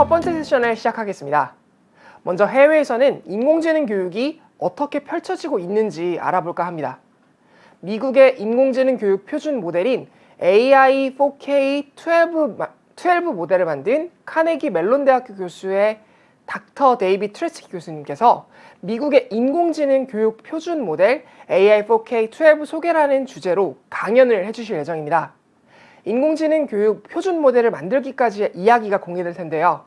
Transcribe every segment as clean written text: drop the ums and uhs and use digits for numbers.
첫 번째 세션을 시작하겠습니다. 먼저 해외에서는 인공지능 교육이 어떻게 펼쳐지고 있는지 알아볼까 합니다. 미국의 인공지능 교육 표준 모델인 AI4K12 모델을 만든 카네기멜론 대학교 교수의 닥터 데이빗 트레츠키 교수님께서 미국의 인공지능 교육 표준 모델 AI4K12 소개라는 주제로 강연을 해주실 예정입니다. 인공지능 교육 표준 모델을 만들기까지의 이야기가 공개될 텐데요.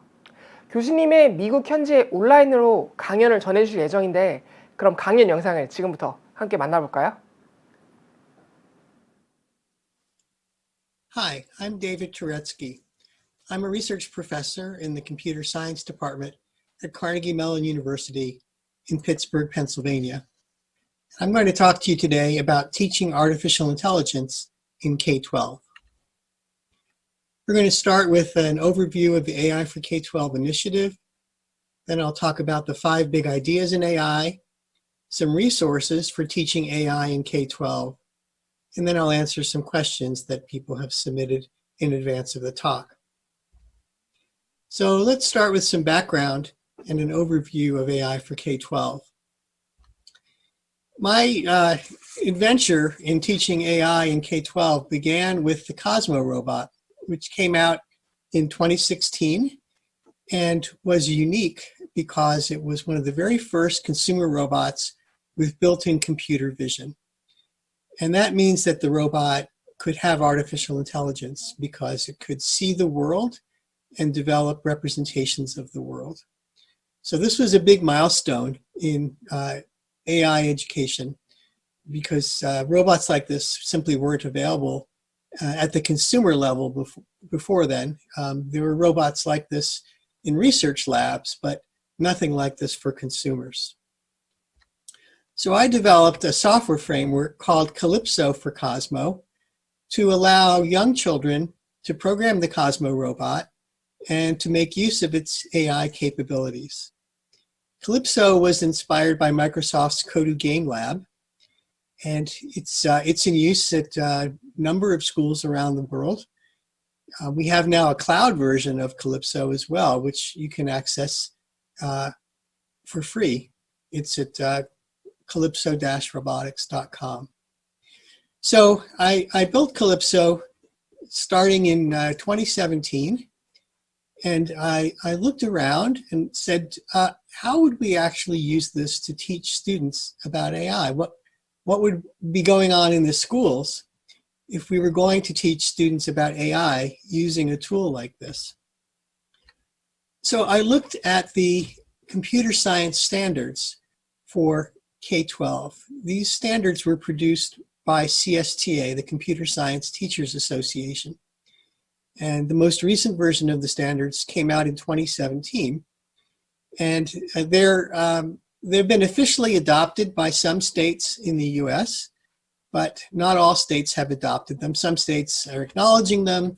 교수님의 미국 현지에 온라인으로 강연을 전해주실 예정인데 그럼 강연 영상을 지금부터 함께 만나볼까요? Hi, I'm David Turetsky. I'm a research professor in the computer science department at Carnegie-Mellon University in Pittsburgh, Pennsylvania. I'm going to talk to you today about teaching artificial intelligence in K-12. We're going to start with an overview of the AI for K-12 initiative. Then I'll talk about the 5 big ideas in AI, some resources for teaching AI in K-12, and then I'll answer some questions that people have submitted in advance of the talk. So let's start with some background and an overview of AI for K-12. My adventure in teaching AI in K-12 began with the Cosmo robot, which came out in 2016 and was unique because it was one of the very first consumer robots with built-in computer vision. And that means that the robot could have artificial intelligence because it could see the world and develop representations of the world. So this was a big milestone in AI education because robots like this simply weren't available at the consumer level before then. There were robots like this in research labs, but nothing like this for consumers. So I developed a software framework called Calypso for Cosmo to allow young children to program the Cosmo robot and to make use of its AI capabilities. Calypso was inspired by Microsoft's Kodu Game Lab, and it's in use at a number of schools around the world. We have now a cloud version of Calypso as well, which you can access for free. It's at calypso-robotics.com. So I built Calypso starting in 2017, and I looked around and said, how would we actually use this to teach students about AI? What would be going on in the schools if we were going to teach students about AI using a tool like this? So I looked at the computer science standards for K-12. These standards were produced by CSTA, the Computer Science Teachers Association. And the most recent version of the standards came out in 2017. And they've been officially adopted by some states in the US, but not all states have adopted them. Some states are acknowledging them,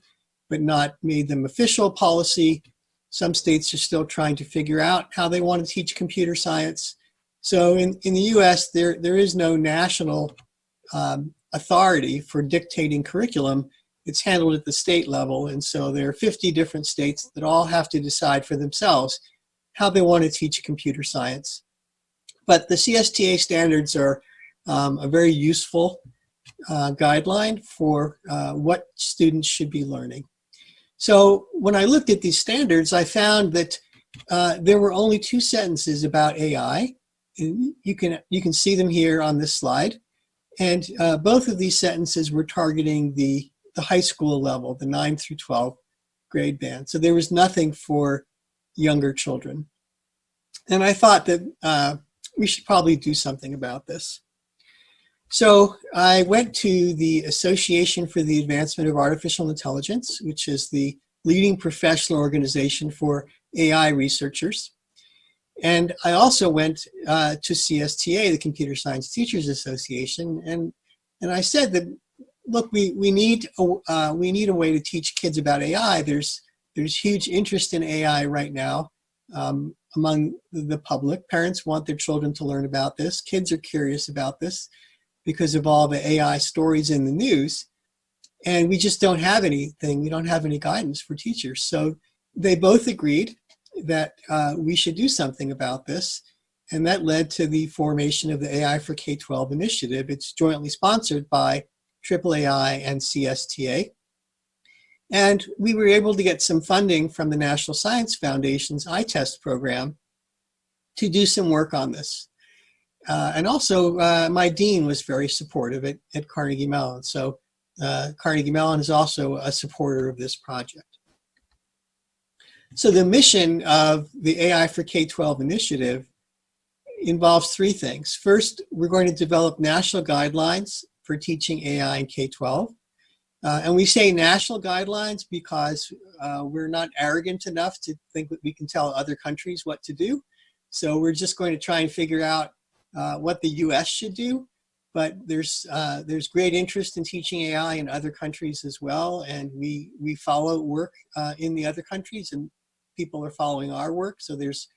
but not made them official policy. Some states are still trying to figure out how they want to teach computer science. So in the US, there is no national authority for dictating curriculum. It's handled at the state level. And so there are 50 different states that all have to decide for themselves how they want to teach computer science. But the CSTA standards are a very useful guideline for what students should be learning. So when I looked at these standards, I found that there were only 2 sentences about AI. And you can see them here on this slide. And both of these sentences were targeting the high school level, the 9 through 12 grade band. So there was nothing for younger children. And I thought that we should probably do something about this. So I went to the Association for the Advancement of Artificial Intelligence, which is the leading professional organization for AI researchers. And I also went to CSTA, the Computer Science Teachers Association, and I said that, look, we need a way to teach kids about AI. There's huge interest in AI right now among the public. Parents want their children to learn about this. Kids are curious about this because of all the AI stories in the news. And we just don't have anything. We don't have any guidance for teachers. So they both agreed that we should do something about this. And that led to the formation of the AI for K-12 initiative. It's jointly sponsored by AAAI and CSTA. And we were able to get some funding from the National Science Foundation's iTest program to do some work on this. And also, my dean was very supportive at Carnegie Mellon. So Carnegie Mellon is also a supporter of this project. So the mission of the AI for K-12 initiative involves three things. First, we're going to develop national guidelines for teaching AI in K-12. And we say national guidelines because we're not arrogant enough to think that we can tell other countries what to do. So we're just going to try and figure out what the US should do. But there's great interest in teaching AI in other countries as well. And we follow work in the other countries, and people are following our work. So there's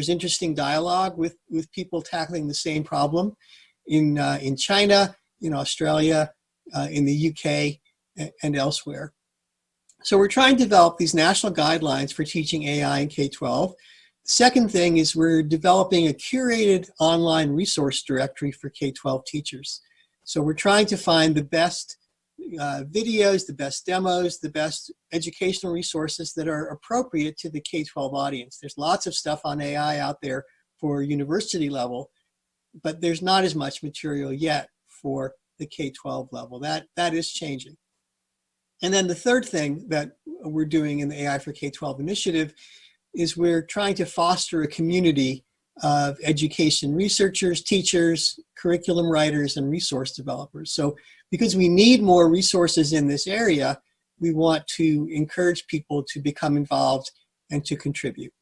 interesting dialogue with people tackling the same problem in China, in Australia, in the UK, and elsewhere. So we're trying to develop these national guidelines for teaching AI in K-12. The second thing is we're developing a curated online resource directory for K-12 teachers. So we're trying to find the best videos, the best demos, the best educational resources that are appropriate to the K-12 audience. There's lots of stuff on AI out there for university level, but there's not as much material yet for the K-12 level. That is changing. And then the third thing that we're doing in the AI for K-12 initiative is we're trying to foster a community of education researchers, teachers, curriculum writers, and resource developers. So because we need more resources in this area, we want to encourage people to become involved and to contribute.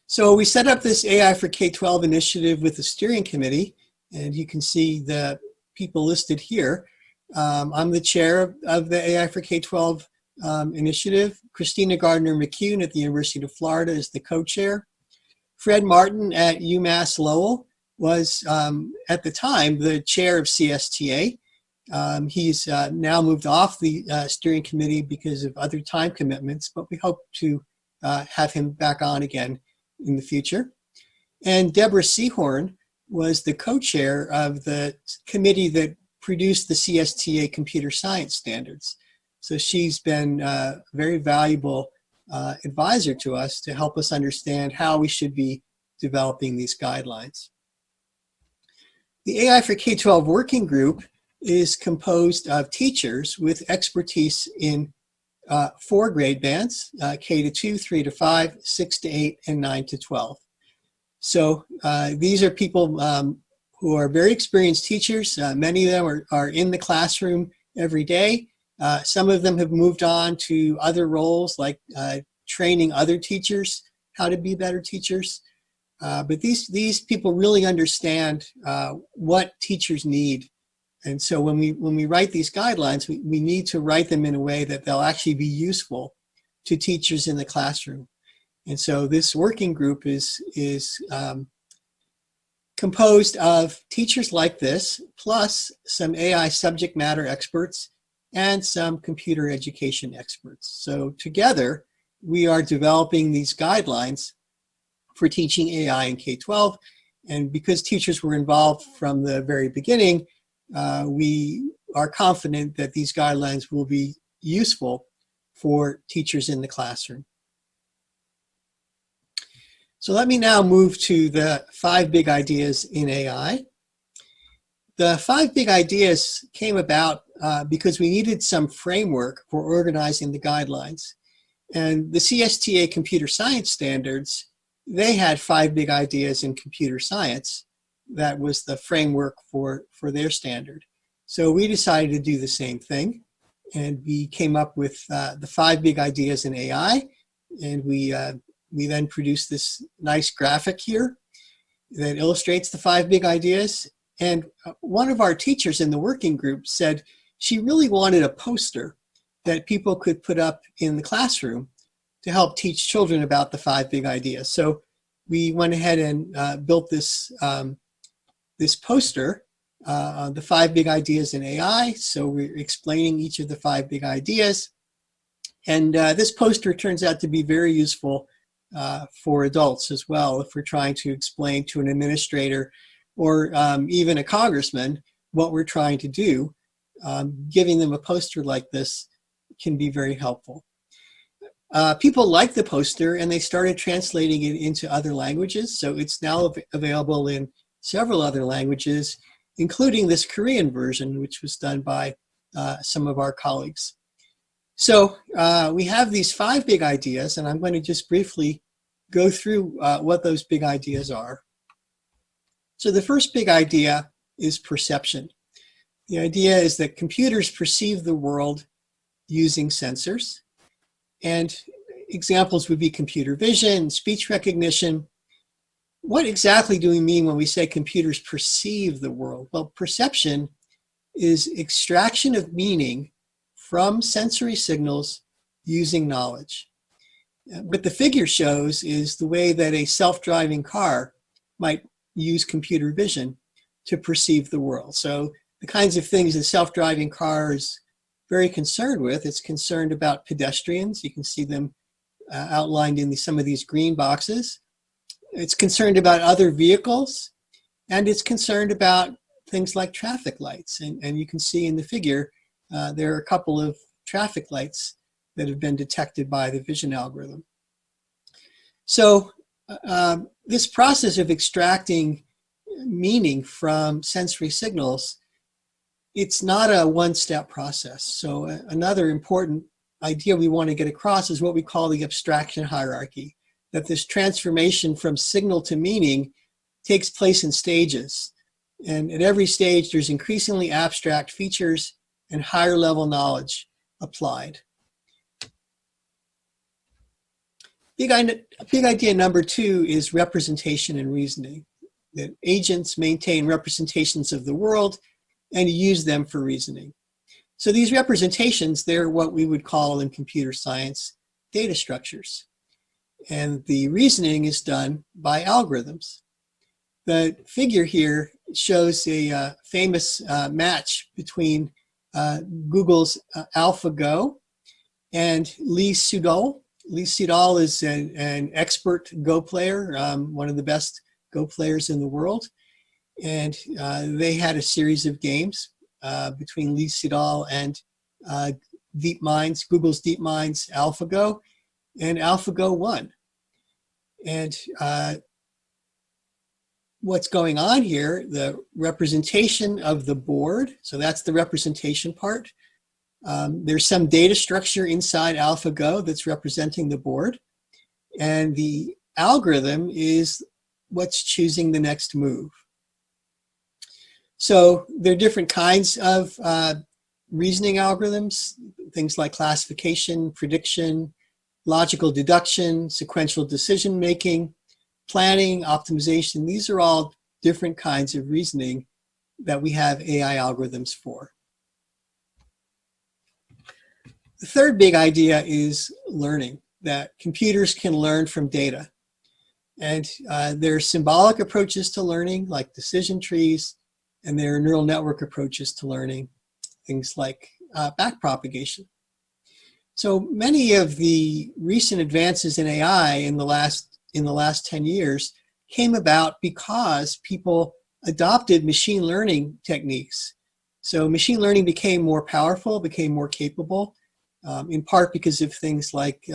So we set up this AI for K-12 initiative with the steering committee, and you can see the people listed here. I'm the chair of the AI for K-12 initiative. Christina Gardner-McCune at the University of Florida is the co-chair. Fred Martin at UMass Lowell was, at the time, the chair of CSTA. He's now moved off the steering committee because of other time commitments, but we hope to have him back on again in the future. And Deborah Seahorn was the co-chair of the committee that produced the CSTA computer science standards. So she's been a very valuable advisor to us to help us understand how we should be developing these guidelines. The AI for K-12 working group is composed of teachers with expertise in 4 grade bands, K to 2, 3 to 5, 6 to 8, and 9 to 12. So these are people who are very experienced teachers. Many of them are in the classroom every day. Some of them have moved on to other roles like training other teachers how to be better teachers. But these people really understand what teachers need. And so when we write these guidelines, we need to write them in a way that they'll actually be useful to teachers in the classroom. And so this working group is composed of teachers like this, plus some AI subject matter experts and some computer education experts. So together, we are developing these guidelines for teaching AI in K-12. And because teachers were involved from the very beginning, we are confident that these guidelines will be useful for teachers in the classroom. So let me now move to the 5 big ideas in AI. The 5 big ideas came about because we needed some framework for organizing the guidelines. And the CSTA computer science standards, they had 5 big ideas in computer science. That was the framework for their standard. So we decided to do the same thing. And we came up with the 5 big ideas in AI. And we then produced this nice graphic here that illustrates the 5 big ideas. And one of our teachers in the working group said she really wanted a poster that people could put up in the classroom to help teach children about the 5 big ideas. So we went ahead and built this, this poster, the 5 big ideas in AI. So we're explaining each of the 5 big ideas. And this poster turns out to be very useful for adults as well, if we're trying to explain to an administrator or even a congressman what we're trying to do. Giving them a poster like this can be very helpful. People liked the poster and they started translating it into other languages. So it's now available in several other languages, including this Korean version, which was done by some of our colleagues. So we have these 5 big ideas, and I'm going to just briefly go through what those big ideas are. So the first big idea is perception. The idea is that computers perceive the world using sensors. And examples would be computer vision, speech recognition. What exactly do we mean when we say computers perceive the world? Well, perception is extraction of meaning from sensory signals using knowledge. What the figure shows is the way that a self-driving car might use computer vision to perceive the world. So the kinds of things a self-driving car is very concerned with, it's concerned about pedestrians. You can see them outlined in some of these green boxes. It's concerned about other vehicles, and it's concerned about things like traffic lights. And you can see in the figure, there are a couple of traffic lights that have been detected by the vision algorithm. So this process of extracting meaning from sensory signals, it's not a one-step process. So another important idea we want to get across is what we call the abstraction hierarchy, that this transformation from signal to meaning takes place in stages. And at every stage, there's increasingly abstract features and higher level knowledge applied. Big idea number 2 is representation and reasoning. That agents maintain representations of the world and use them for reasoning. So these representations, they're what we would call in computer science data structures. And the reasoning is done by algorithms. The figure here shows a famous match between Google's AlphaGo and Lee Sedol. Lee Sedol is an expert Go player, one of the best Go players in the world. And they had a series of games between Lee Sedol and Google's DeepMind's AlphaGo, and AlphaGo won. And what's going on here, the representation of the board, so that's the representation part. There's some data structure inside AlphaGo that's representing the board, and the algorithm is what's choosing the next move. So there are different kinds of reasoning algorithms, things like classification, prediction, logical deduction, sequential decision-making, planning, optimization. These are all different kinds of reasoning that we have AI algorithms for. The third big idea is learning, that computers can learn from data. And there are symbolic approaches to learning, like decision trees, and there are neural network approaches to learning, things like backpropagation. So many of the recent advances in AI in the last 10 years came about because people adopted machine learning techniques. So machine learning became more powerful, became more capable, in part because of things like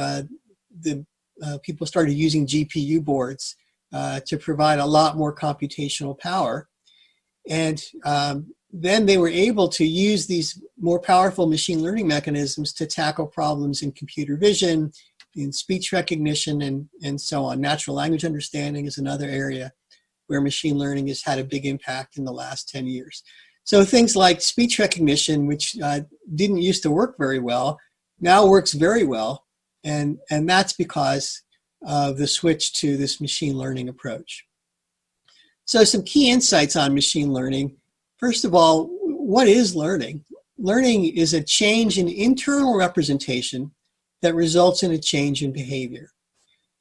people started using GPU boards to provide a lot more computational power. And then they were able to use these more powerful machine learning mechanisms to tackle problems in computer vision, in speech recognition, and so on. Natural language understanding is another area where machine learning has had a big impact in the last 10 years. So things like speech recognition, which didn't used to work very well, now works very well. And that's because of the switch to this machine learning approach. So some key insights on machine learning. First of all, what is learning? Learning is a change in internal representation that results in a change in behavior.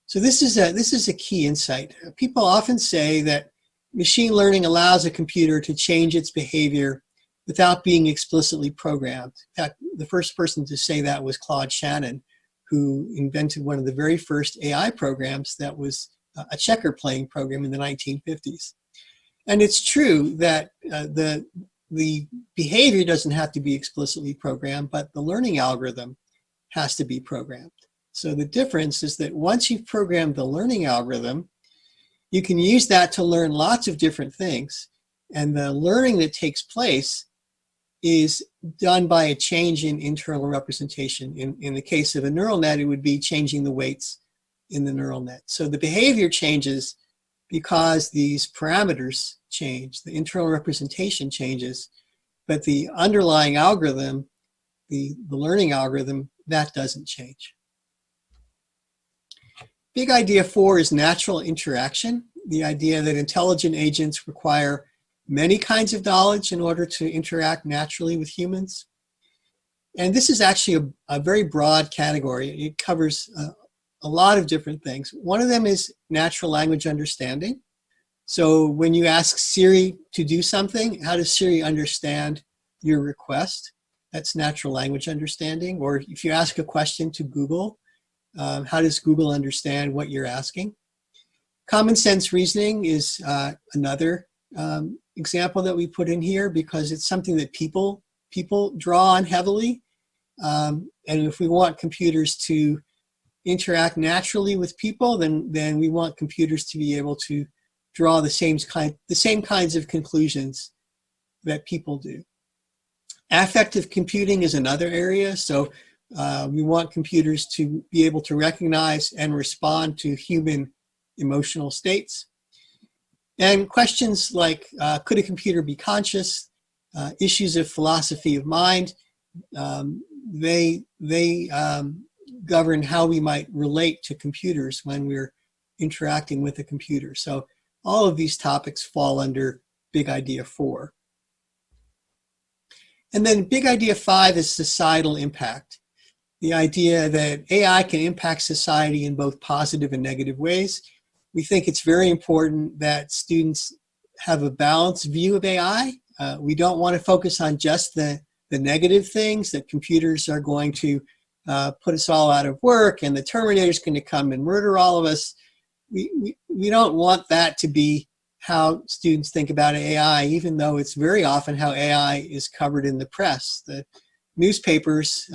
So this is a key insight. People often say that machine learning allows a computer to change its behavior without being explicitly programmed. In fact, the first person to say that was Claude Shannon, who invented one of the very first AI programs that was a checker playing program in the 1950s. And it's true that the behavior doesn't have to be explicitly programmed, but the learning algorithm has to be programmed. So the difference is that once you've programmed the learning algorithm, you can use that to learn lots of different things. And the learning that takes place is done by a change in internal representation. In the case of a neural net, it would be changing the weights in the neural net. So the behavior changes because these parameters change, the internal representation changes, but the underlying algorithm, the learning algorithm, that doesn't change. Big idea 4 is natural interaction, the idea that intelligent agents require many kinds of knowledge in order to interact naturally with humans. And this is actually a very broad category. It covers a lot of different things. One of them is natural language understanding. So when you ask Siri to do something, how does Siri understand your request? That's natural language understanding. Or if you ask a question to Google, how does Google understand what you're asking? Common sense reasoning is another example that we put in here because it's something that people draw on heavily. And if we want computers to interact naturally with people, then we want computers to be able to draw the same kinds of conclusions that people do. Affective computing is another area. So we want computers to be able to recognize and respond to human emotional states. And questions like, could a computer be conscious? Issues of philosophy of mind, they govern how we might relate to computers when we're interacting with a computer. So all of these topics fall under big idea 4. And then big idea 5 is societal impact. The idea that AI can impact society in both positive and negative ways. We think it's very important that students have a balanced view of AI. We don't want to focus on just the negative things, that computers are going to put us all out of work and the Terminator is going to come and murder all of us. We don't want that to be how students think about AI, even though it's very often how AI is covered in the press. The newspapers,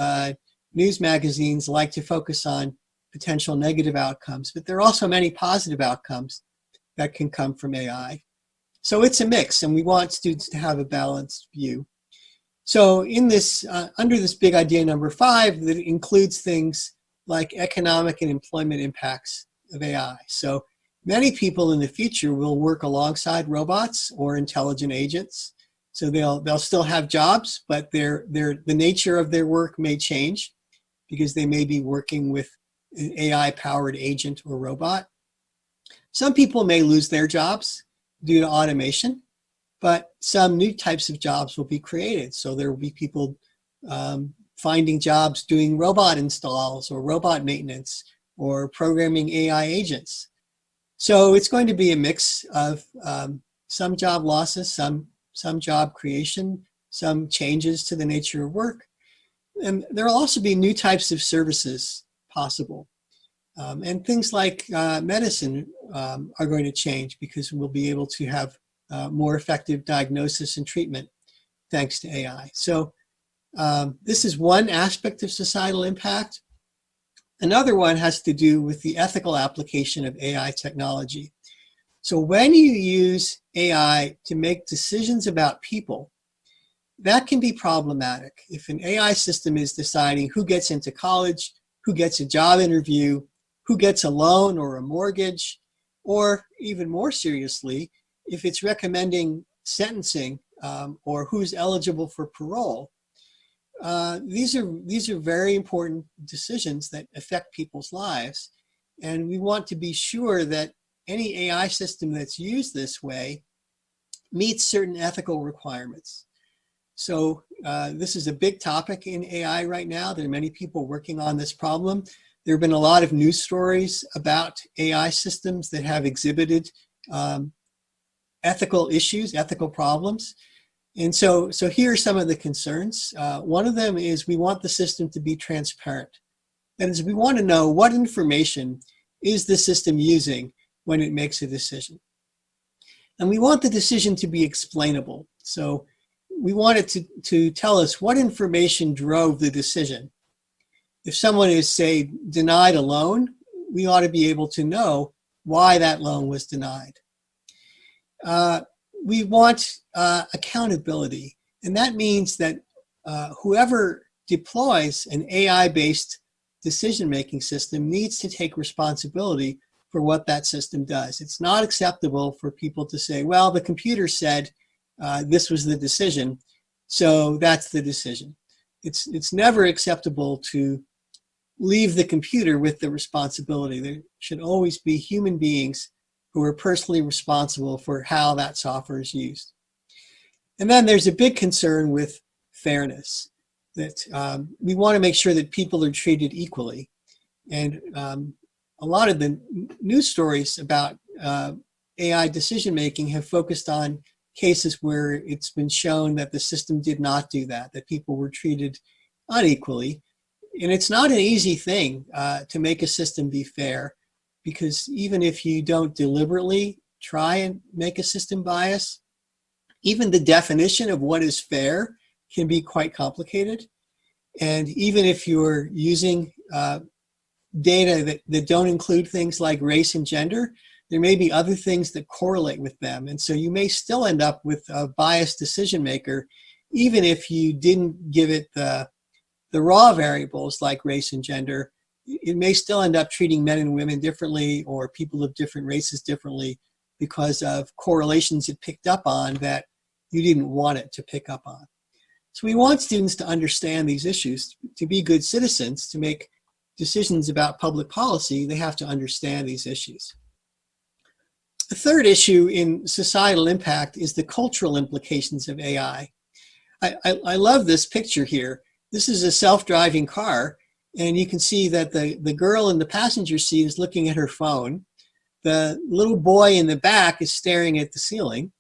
news magazines like to focus on potential negative outcomes, but there are also many positive outcomes that can come from AI. So it's a mix, and we want students to have a balanced view. So in this, under this big idea number 5, that includes things like economic and employment impacts of AI. So many people in the future will work alongside robots or intelligent agents. So they'll still have jobs, but the nature of their work may change because they may be working with an AI-powered agent or robot. Some people may lose their jobs due to automation, but some new types of jobs will be created. So there will be people finding jobs doing robot installs or robot maintenance or programming AI agents. So it's going to be a mix of some job losses, some job creation, some changes to the nature of work. And there will also be new types of services possible. And things like medicine are going to change because we'll be able to have more effective diagnosis and treatment thanks to AI. So this is one aspect of societal impact. Another one has to do with the ethical application of AI technology. So when you use AI to make decisions about people, that can be problematic. If an AI system is deciding who gets into college, who gets a job interview, who gets a loan or a mortgage, or even more seriously, if it's recommending sentencing or who's eligible for parole, these are very important decisions that affect people's lives. And we want to be sure that any AI system that's used this way meets certain ethical requirements. So this is a big topic in AI right now. There are many people working on this problem. There have been a lot of news stories about AI systems that have exhibited ethical issues, ethical problems. And so here are some of the concerns. One of them is we want the system to be transparent. That is, we want to know what information is the system using when it makes a decision. And we want the decision to be explainable. So we want it to tell us what information drove the decision. If someone is, say, denied a loan, we ought to be able to know why that loan was denied. We want accountability. And that means that whoever deploys an AI-based decision-making system needs to take responsibility for what that system does. It's not acceptable for people to say, well, the computer said this was the decision, so that's the decision. It's never acceptable to leave the computer with the responsibility. There should always be human beings who are personally responsible for how that software is used. And then there's a big concern with fairness, that we want to make sure that people are treated equally. And a lot of the news stories about AI decision-making have focused on cases where it's been shown that the system did not do that, that people were treated unequally. And it's not an easy thing to make a system be fair, because even if you don't deliberately try and make a system bias, even the definition of what is fair can be quite complicated. And even if you're using data that don't include things like race and gender, there may be other things that correlate with them. And so you may still end up with a biased decision maker, even if you didn't give it the raw variables like race and gender. It may still end up treating men and women differently, or people of different races differently, because of correlations it picked up on that you didn't want it to pick up on. So we want students to understand these issues. To be good citizens, to make decisions about public policy, they have to understand these issues. The third issue in societal impact is the cultural implications of AI. I love this picture here. This is a self-driving car, and you can see that the girl in the passenger seat is looking at her phone. The little boy in the back is staring at the ceiling.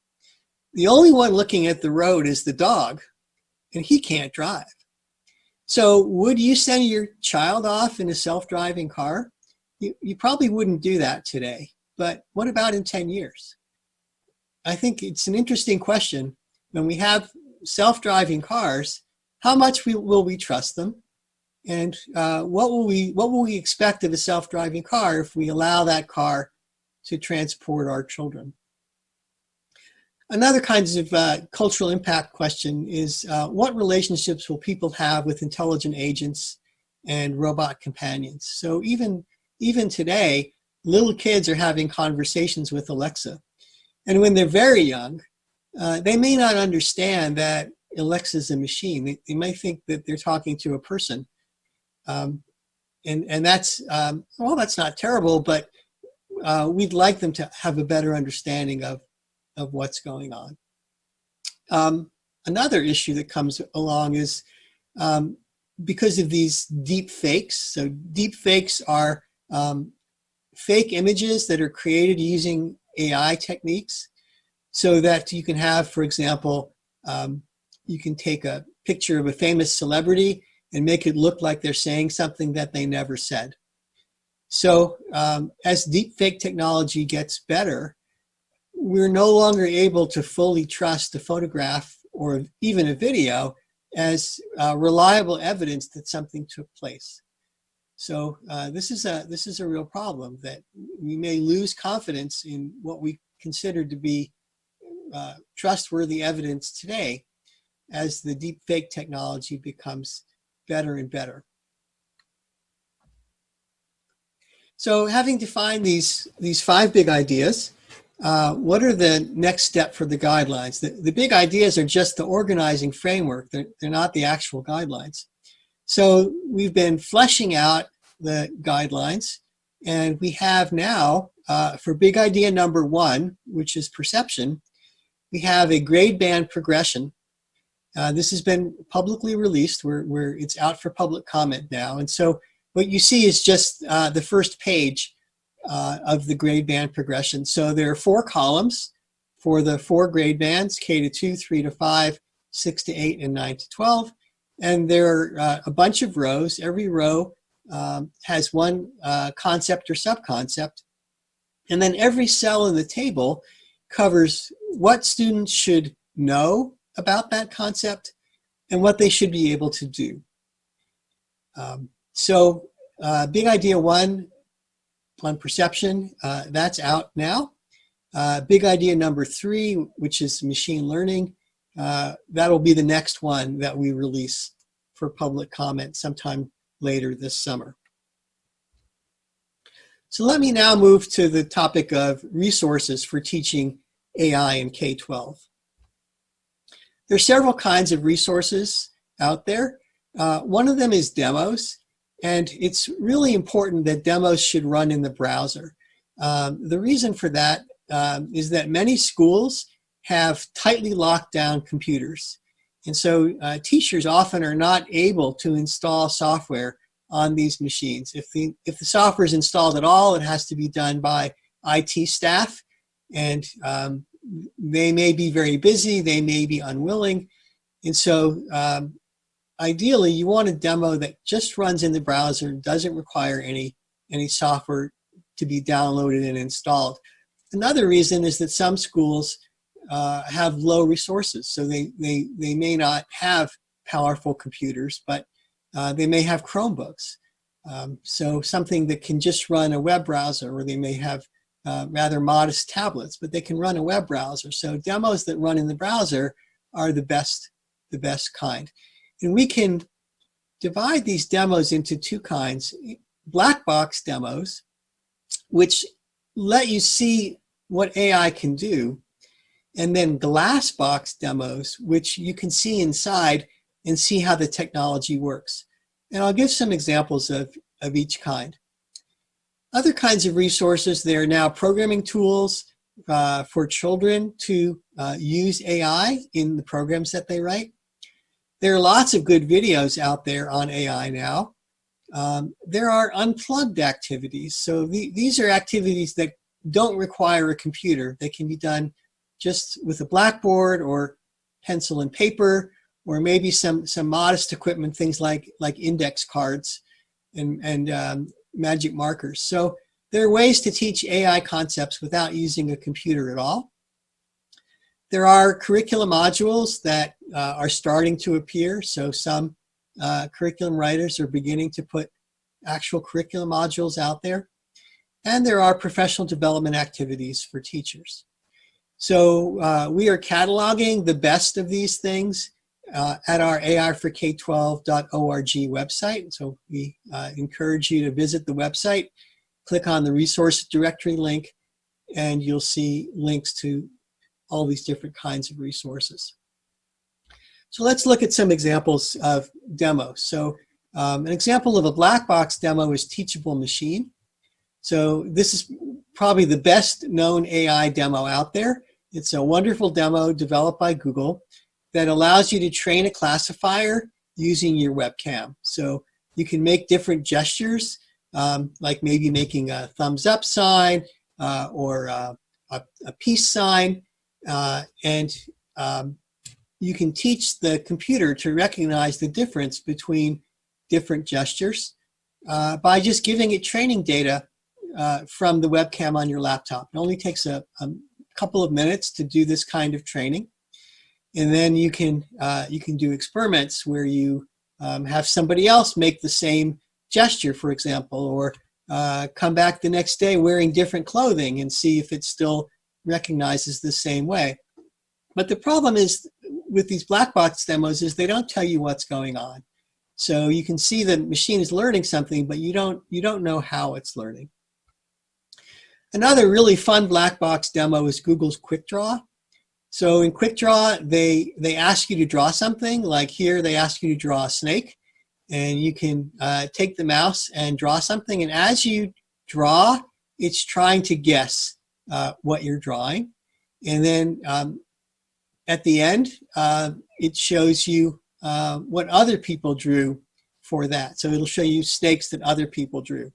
The only one looking at the road is the dog, and he can't drive. So would you send your child off in a self-driving car? You probably wouldn't do that today, but what about in 10 years? I think it's an interesting question. When we have self-driving cars, how much will we trust them? And what will we expect of a self-driving car if we allow that car to transport our children? Another kinds of cultural impact question is what relationships will people have with intelligent agents and robot companions? So even today, little kids are having conversations with Alexa. And when they're very young, they may not understand that Alexa is a machine. They might think that they're talking to a person. And that's, well, that's not terrible, but we'd like them to have a better understanding of what's going on. Another issue that comes along is because of these deep fakes. So deep fakes are fake images that are created using AI techniques, so that you can have, for example, you can take a picture of a famous celebrity and make it look like they're saying something that they never said. So as deepfake technology gets better, we're no longer able to fully trust a photograph or even a video as reliable evidence that something took place. So this is a real problem, that we may lose confidence in what we consider to be trustworthy evidence today as the deepfake technology becomes better and better. So having defined these 5 big ideas, what are the next step for the guidelines? The big ideas are just the organizing framework. They're not the actual guidelines. So we've been fleshing out the guidelines, and we have now, for big idea number 1, which is perception, we have a grade band progression. This has been publicly released, where it's out for public comment now. And so what you see is just the first page of the grade band progression. So there are 4 columns for the 4 grade bands, K to 2, 3 to 5, 6 to 8, and 9 to 12. And there are a bunch of rows. Every row has one concept or subconcept. And then every cell in the table covers what students should know about that concept and what they should be able to do. So big idea one on perception, that's out now. Big idea number 3, which is machine learning, that'll be the next one that we release for public comment sometime later this summer. So let me now move to the topic of resources for teaching AI in K-12. There are several kinds of resources out there. One of them is demos, and it's really important that demos should run in the browser. The reason for that is that many schools have tightly locked down computers. And so teachers often are not able to install software on these machines. If the software is installed at all, it has to be done by IT staff, and they may be very busy, they may be unwilling. And so ideally, you want a demo that just runs in the browser and doesn't require any software to be downloaded and installed. Another reason is that some schools have low resources, so they may not have powerful computers, but they may have Chromebooks. So something that can just run a web browser, or they may have rather modest tablets, but they can run a web browser. So demos that run in the browser are the best kind. And we can divide these demos into 2 kinds. Black box demos, which let you see what AI can do, and then glass box demos, which you can see inside and see how the technology works. And I'll give some examples of each kind. Other kinds of resources, there are now programming tools for children to use AI in the programs that they write. There are lots of good videos out there on AI now. There are unplugged activities. So these are activities that don't require a computer. They can be done just with a blackboard or pencil and paper, or maybe some modest equipment, things like index cards and magic markers. So there are ways to teach AI concepts without using a computer at all. There are curriculum modules that are starting to appear. So some curriculum writers are beginning to put actual curriculum modules out there. And there are professional development activities for teachers. So we are cataloging the best of these things at our aifork12.org website. So we encourage you to visit the website, click on the resource directory link, and you'll see links to all these different kinds of resources. So let's look at some examples of demos. So an example of a black box demo is Teachable Machine. So this is probably the best known AI demo out there. It's a wonderful demo developed by Google that allows you to train a classifier using your webcam. So you can make different gestures, like maybe making a thumbs up sign or a peace sign, and you can teach the computer to recognize the difference between different gestures by just giving it training data from the webcam on your laptop. It only takes a couple of minutes to do this kind of training. And then you can do experiments where you have somebody else make the same gesture, for example, or come back the next day wearing different clothing and see if it still recognizes the same way. But the problem is with these black box demos is they don't tell you what's going on. So you can see the machine is learning something, but you don't know how it's learning. Another really fun black box demo is Google's Quick Draw. So in Quick Draw, they ask you to draw something. Like here, they ask you to draw a snake. And you can take the mouse and draw something. And as you draw, it's trying to guess what you're drawing. And then at the end, it shows you what other people drew for that. So it'll show you snakes that other people drew.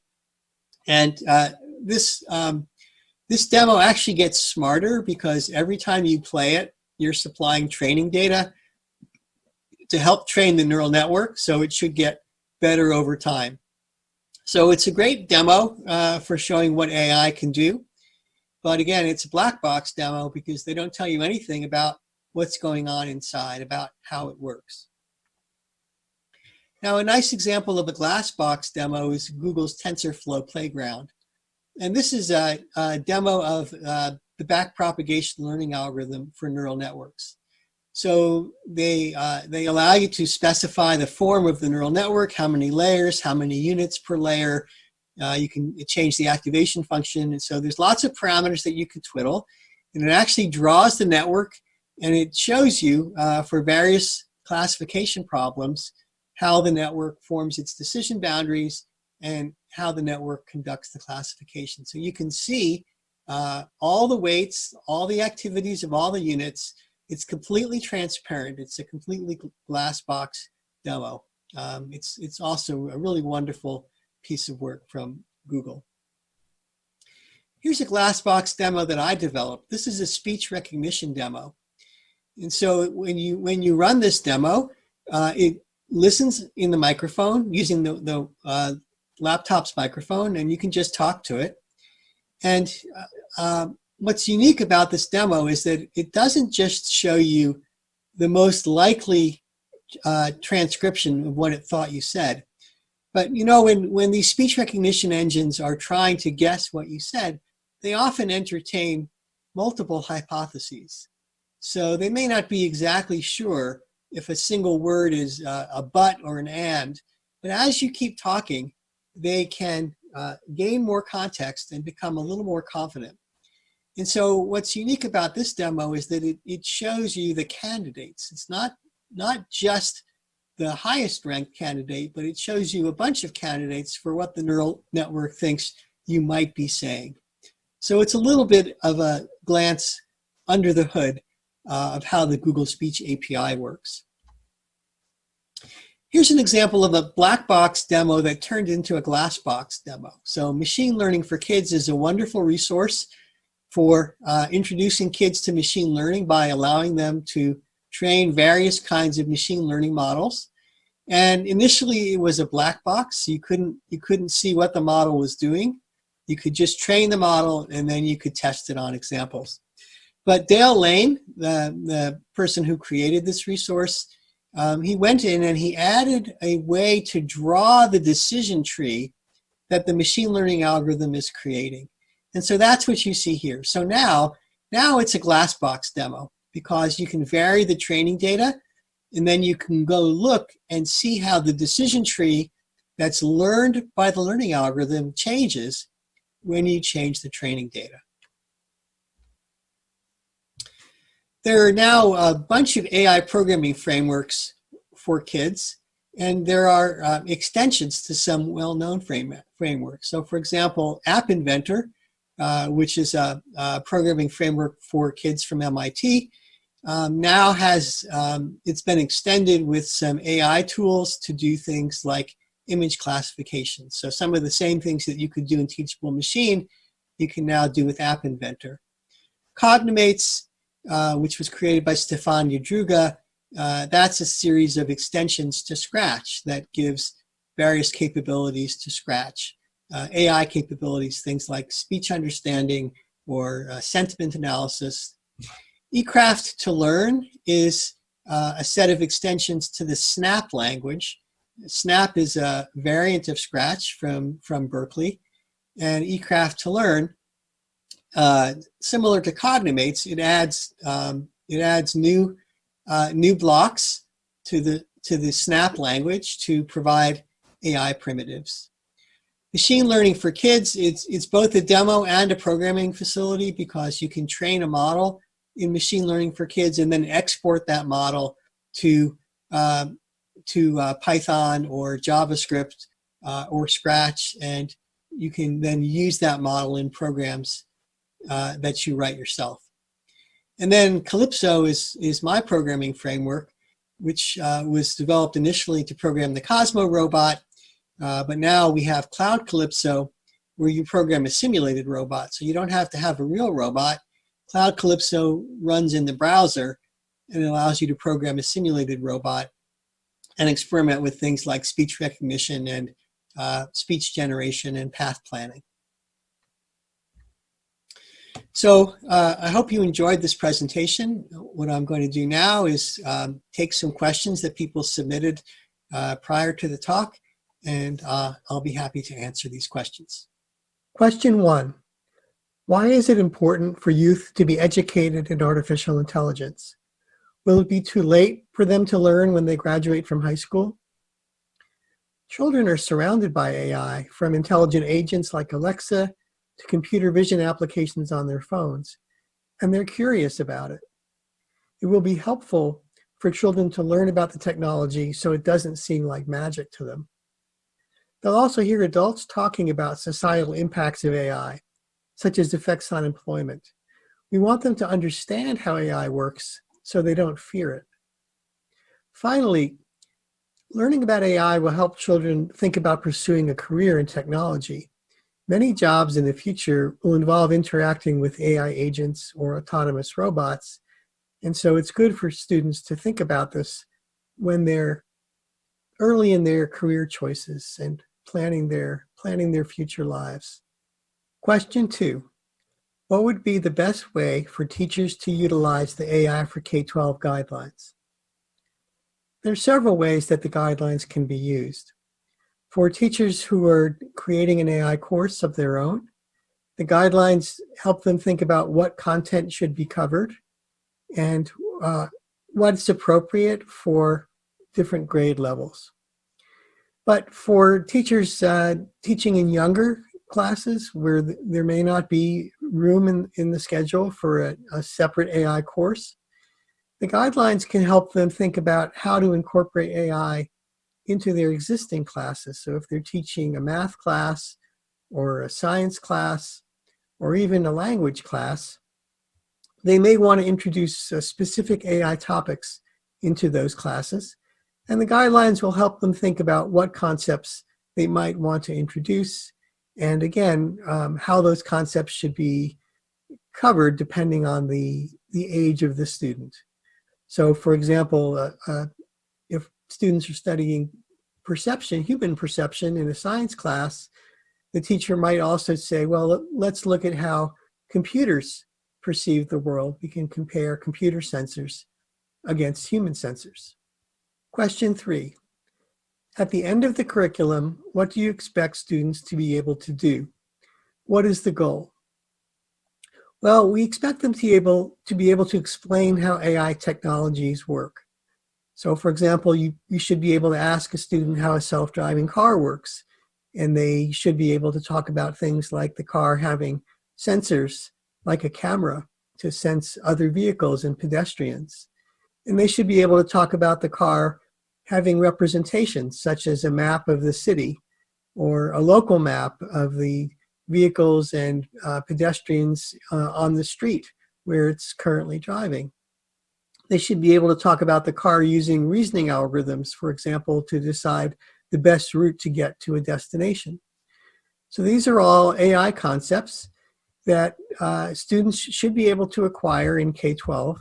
And this demo actually gets smarter because every time you play it, you're supplying training data to help train the neural network, so it should get better over time. So it's a great demo for showing what AI can do. But again, it's a black box demo because they don't tell you anything about what's going on inside, about how it works. Now, a nice example of a glass box demo is Google's TensorFlow Playground. And this is a demo of the backpropagation learning algorithm for neural networks. So they allow you to specify the form of the neural network, how many layers, how many units per layer. You can change the activation function. And so there's lots of parameters that you can twiddle. And it actually draws the network, and it shows you for various classification problems how the network forms its decision boundaries and how the network conducts the classification. So you can see all the weights, all the activities of all the units. It's completely transparent. It's a completely glass box demo. It's also a really wonderful piece of work from Google. Here's a glass box demo that I developed. This is a speech recognition demo. And so when you run this demo, it listens in the microphone using the laptop's microphone, and you can just talk to it. And what's unique about this demo is that it doesn't just show you the most likely transcription of what it thought you said. But you know, when these speech recognition engines are trying to guess what you said, they often entertain multiple hypotheses. So they may not be exactly sure if a single word is a but or an and, but as you keep talking, they can gain more context and become a little more confident. And so what's unique about this demo is that it shows you the candidates. It's not just the highest ranked candidate, but it shows you a bunch of candidates for what the neural network thinks you might be saying. So it's a little bit of a glance under the hood of how the Google Speech API works. Here's an example of a black box demo that turned into a glass box demo. So Machine Learning for Kids is a wonderful resource for introducing kids to machine learning by allowing them to train various kinds of machine learning models. And initially it was a black box. You couldn't see what the model was doing. You could just train the model and then you could test it on examples. But Dale Lane, the person who created this resource, he went in and he added a way to draw the decision tree that the machine learning algorithm is creating. And so that's what you see here. So now it's a glass box demo because you can vary the training data and then you can go look and see how the decision tree that's learned by the learning algorithm changes when you change the training data. There are now a bunch of AI programming frameworks for kids, and there are extensions to some well-known frameworks. So for example, App Inventor, which is a programming framework for kids from MIT, now has, it's been extended with some AI tools to do things like image classification. So some of the same things that you could do in Teachable Machine, you can now do with App Inventor. Cognimates, which was created by Stefan Yadruga, that's a series of extensions to Scratch that gives various capabilities to Scratch. AI capabilities, things like speech understanding or sentiment analysis. eCraft to Learn is a set of extensions to the Snap language. Snap is a variant of Scratch from Berkeley, and eCraft to Learn, similar to Cognimates, it adds new blocks to the Snap language to provide AI primitives. Machine Learning for Kids, it's both a demo and a programming facility because you can train a model in Machine Learning for Kids and then export that model to Python or JavaScript or Scratch, and you can then use that model in programs that you write yourself. And then Calypso is my programming framework, which was developed initially to program the Cosmo robot, but now we have Cloud Calypso, where you program a simulated robot. So you don't have to have a real robot. Cloud Calypso runs in the browser and it allows you to program a simulated robot and experiment with things like speech recognition and speech generation, and path planning. So I hope you enjoyed this presentation. What I'm going to do now is take some questions that people submitted prior to the talk, and I'll be happy to answer these questions. Question 1. Why is it important for youth to be educated in artificial intelligence? Will it be too late for them to learn when they graduate from high school? Children are surrounded by AI, from intelligent agents like Alexa to computer vision applications on their phones, and they're curious about it. It will be helpful for children to learn about the technology so it doesn't seem like magic to them. They'll also hear adults talking about societal impacts of AI, such as effects on employment. We want them to understand how AI works so they don't fear it. Finally, learning about AI will help children think about pursuing a career in technology. Many jobs in the future will involve interacting with AI agents or autonomous robots, and so it's good for students to think about this when they're early in their career choices and planning their future lives. Question 2. What would be the best way for teachers to utilize the AI for K-12 guidelines? There are several ways that the guidelines can be used. For teachers who are creating an AI course of their own, the guidelines help them think about what content should be covered and what's appropriate for different grade levels. But for teachers teaching in younger classes where there may not be room in the schedule for a separate AI course, the guidelines can help them think about how to incorporate AI into their existing classes. So if they're teaching a math class or a science class or even a language class, they may want to introduce specific AI topics into those classes. And the guidelines will help them think about what concepts they might want to introduce, and again, how those concepts should be covered depending on the age of the student. So for example, if students are studying perception, human perception in a science class, the teacher might also say, well, let's look at how computers perceive the world. We can compare computer sensors against human sensors. Question 3. At the end of the curriculum, what do you expect students to be able to do? What is the goal? Well, we expect them to be able to explain how AI technologies work. So for example, you should be able to ask a student how a self-driving car works, and they should be able to talk about things like the car having sensors like a camera to sense other vehicles and pedestrians. And they should be able to talk about the car having representations such as a map of the city or a local map of the vehicles and pedestrians on the street where it's currently driving. They should be able to talk about the car using reasoning algorithms, for example, to decide the best route to get to a destination. So these are all AI concepts that students should be able to acquire in K-12,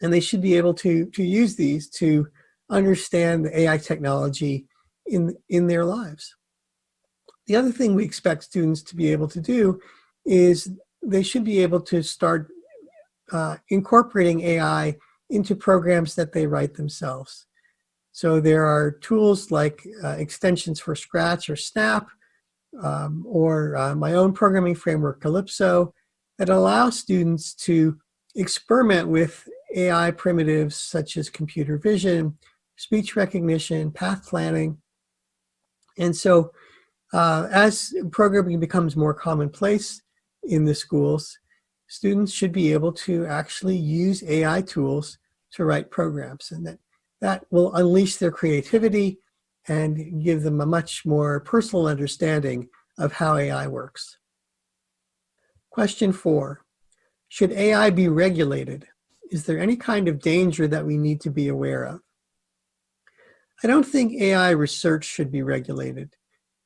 and they should be able to use these to understand the AI technology in their lives. The other thing we expect students to be able to do is they should be able to start incorporating AI into programs that they write themselves. So there are tools like extensions for Scratch or Snap, or my own programming framework, Calypso, that allow students to experiment with AI primitives such as computer vision, speech recognition, path planning. And so as programming becomes more commonplace in the schools, students should be able to actually use AI tools to write programs, and that will unleash their creativity and give them a much more personal understanding of how AI works. Question 4, should AI be regulated? Is there any kind of danger that we need to be aware of? I don't think AI research should be regulated,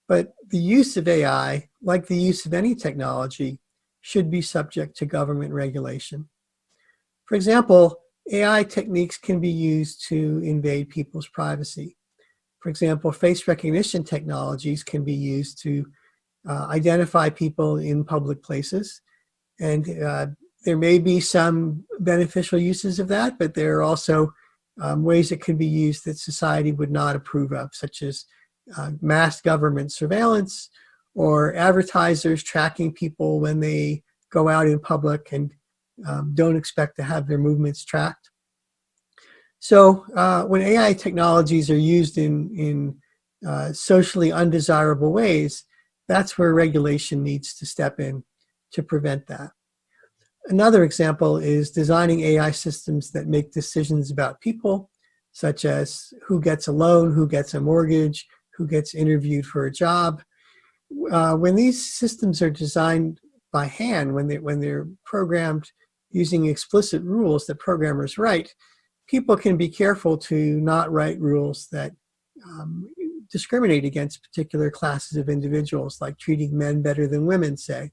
but the use of AI, like the use of any technology, should be subject to government regulation. For example, AI techniques can be used to invade people's privacy. For example, face recognition technologies can be used to identify people in public places. And there may be some beneficial uses of that, but there are also ways it can be used that society would not approve of, such as mass government surveillance or advertisers tracking people when they go out in public and don't expect to have their movements tracked. So when AI technologies are used in socially undesirable ways, that's where regulation needs to step in to prevent that. Another example is designing AI systems that make decisions about people, such as who gets a loan, who gets a mortgage, who gets interviewed for a job. When these systems are designed by hand, when they're programmed using explicit rules that programmers write, people can be careful to not write rules that discriminate against particular classes of individuals, like treating men better than women, say.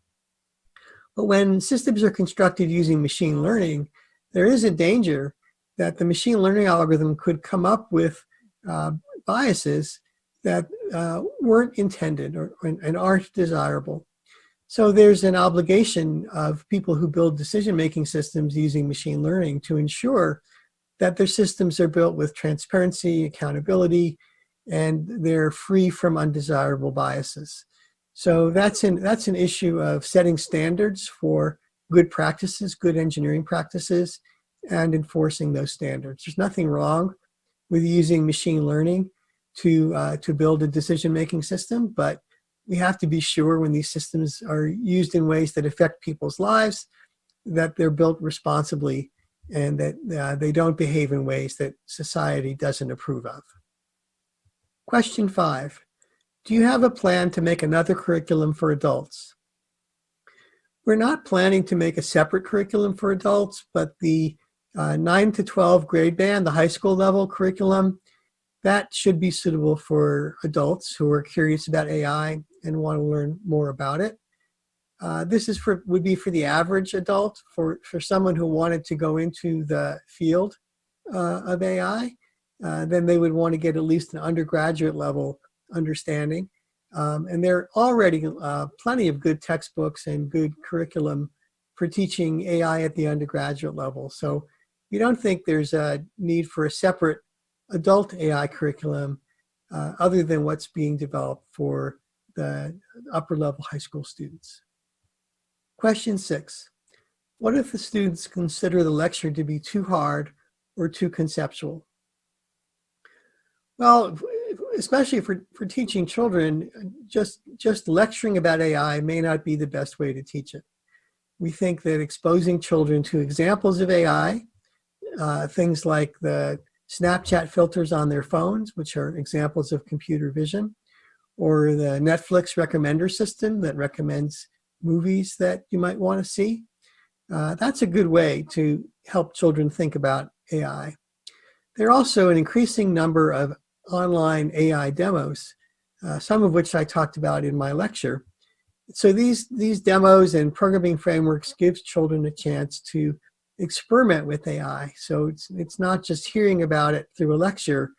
But when systems are constructed using machine learning, there is a danger that the machine learning algorithm could come up with biases that weren't intended and aren't desirable. So there's an obligation of people who build decision-making systems using machine learning to ensure that their systems are built with transparency, accountability, and they're free from undesirable biases. So that's an issue of setting standards for good practices, good engineering practices, and enforcing those standards. There's nothing wrong with using machine learning to build a decision-making system, but we have to be sure when these systems are used in ways that affect people's lives, that they're built responsibly and that they don't behave in ways that society doesn't approve of. Question 5. Do you have a plan to make another curriculum for adults? We're not planning to make a separate curriculum for adults, but the 9 to 12 grade band, the high school level curriculum, that should be suitable for adults who are curious about AI and want to learn more about it. This would be for the average adult. For someone who wanted to go into the field of AI, then they would want to get at least an undergraduate level understanding. And there are already plenty of good textbooks and good curriculum for teaching AI at the undergraduate level. So we don't think there's a need for a separate adult AI curriculum other than what's being developed for the upper level high school students. Question 6. What if the students consider the lecture to be too hard or too conceptual? Well, especially for teaching children, just lecturing about AI may not be the best way to teach it. We think that exposing children to examples of AI, things like the Snapchat filters on their phones, which are examples of computer vision, or the Netflix recommender system that recommends movies that you might want to see, that's a good way to help children think about AI. There are also an increasing number of online AI demos, some of which I talked about in my lecture. So these demos and programming frameworks give children a chance to experiment with AI. So it's not just hearing about it through a lecture,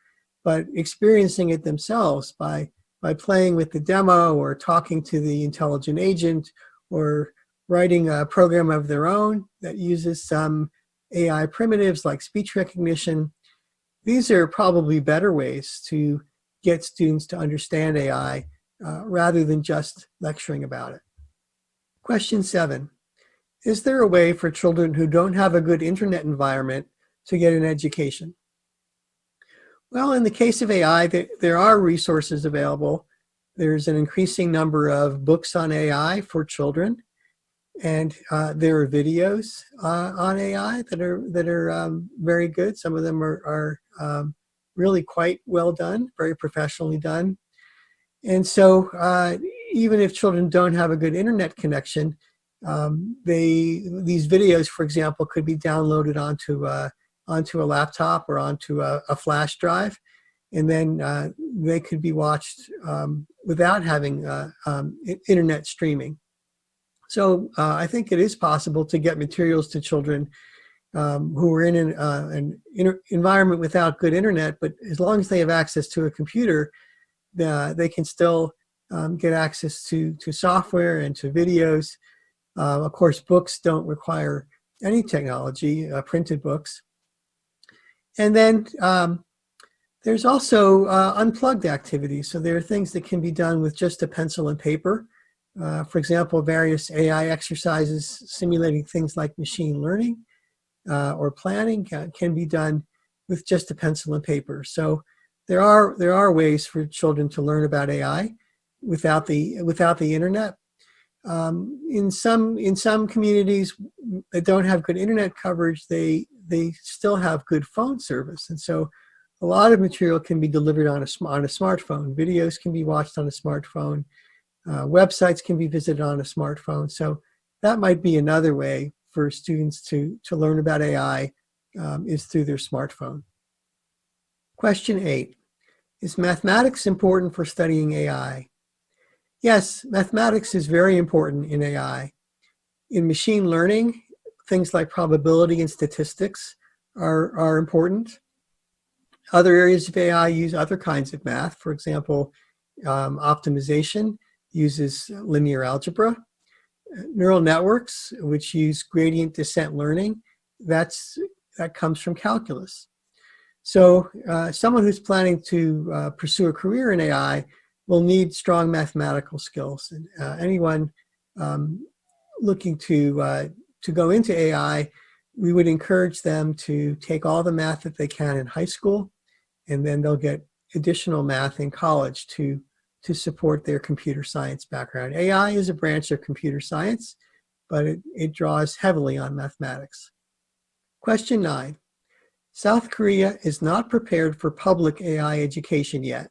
but experiencing it themselves by playing with the demo or talking to the intelligent agent or writing a program of their own that uses some AI primitives like speech recognition. These are probably better ways to get students to understand AI rather than just lecturing about it. Question 7. Is there a way for children who don't have a good internet environment to get an education? Well, in the case of AI, there are resources available. There's an increasing number of books on AI for children, and there are videos on AI that are very good. Some of them are really quite well done, very professionally done. And so even if children don't have a good internet connection, these videos, for example, could be downloaded onto a laptop or onto a flash drive, and then they could be watched without having internet streaming. So I think it is possible to get materials to children who are in an environment without good internet, but as long as they have access to a computer, they can still get access to software and to videos. Of course, books don't require any technology, printed books. And then there's also unplugged activities. So there are things that can be done with just a pencil and paper. For example, various AI exercises simulating things like machine learning or planning can be done with just a pencil and paper. So there are ways for children to learn about AI without the internet. In some communities that don't have good internet coverage, they still have good phone service, and so a lot of material can be delivered on a smartphone. Videos can be watched on a smartphone. Websites can be visited on a smartphone. So that might be another way for students to learn about AI is through their smartphone. Question 8. Is mathematics important for studying AI? Yes, mathematics is very important in AI. In machine learning, things like probability and statistics are important. Other areas of AI use other kinds of math. For example, optimization uses linear algebra. Neural networks, which use gradient descent learning, that comes from calculus. So someone who's planning to pursue a career in AI will need strong mathematical skills. And anyone looking to go into AI, we would encourage them to take all the math that they can in high school, and then they'll get additional math in college to support their computer science background. AI is a branch of computer science, but it draws heavily on mathematics. Question 9. South Korea is not prepared for public AI education yet.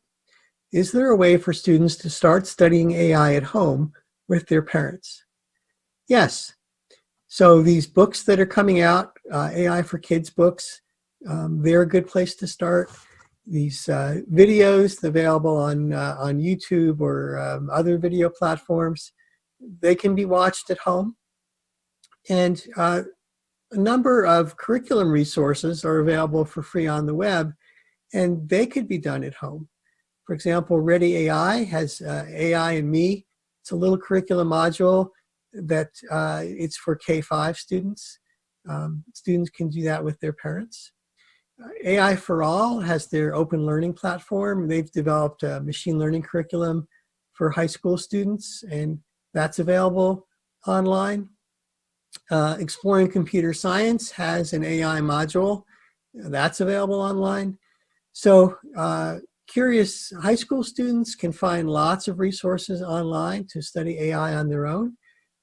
Is there a way for students to start studying AI at home with their parents? Yes. So these books that are coming out, AI for Kids books, they're a good place to start. These videos available on YouTube or other video platforms, they can be watched at home. And a number of curriculum resources are available for free on the web, and they could be done at home. For example, Ready AI has AI and Me. It's a little curriculum module that it's for K-5 students. Students can do that with their parents. AI for All has their open learning platform. They've developed a machine learning curriculum for high school students, and that's available online. Exploring Computer Science has an AI module. That's available online. So curious high school students can find lots of resources online to study AI on their own.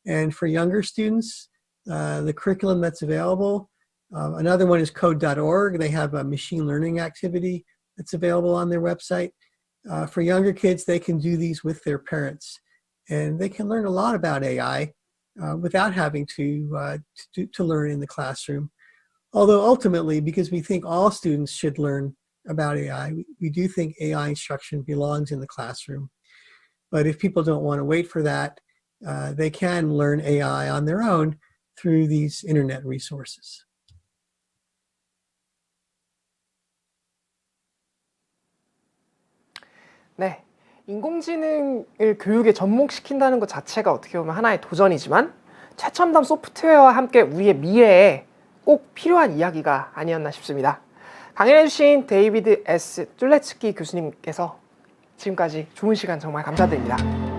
And for younger students, the curriculum that's available, another one is code.org. They have a machine learning activity that's available on their website. For younger kids, they can do these with their parents. And they can learn a lot about AI without having to learn in the classroom. Although ultimately, because we think all students should learn about AI, we do think AI instruction belongs in the classroom. But if people don't want to wait for that, they can learn AI on their own through these internet resources. 네, 인공지능을 교육에 접목시킨다는 것 자체가 어떻게 보면 하나의 도전이지만 최첨단 소프트웨어와 함께 우리의 미래에 꼭 필요한 이야기가 아니었나 싶습니다. 강연해주신 데이비드 S. 툴레츠키 교수님께서 지금까지 좋은 시간 정말 감사드립니다.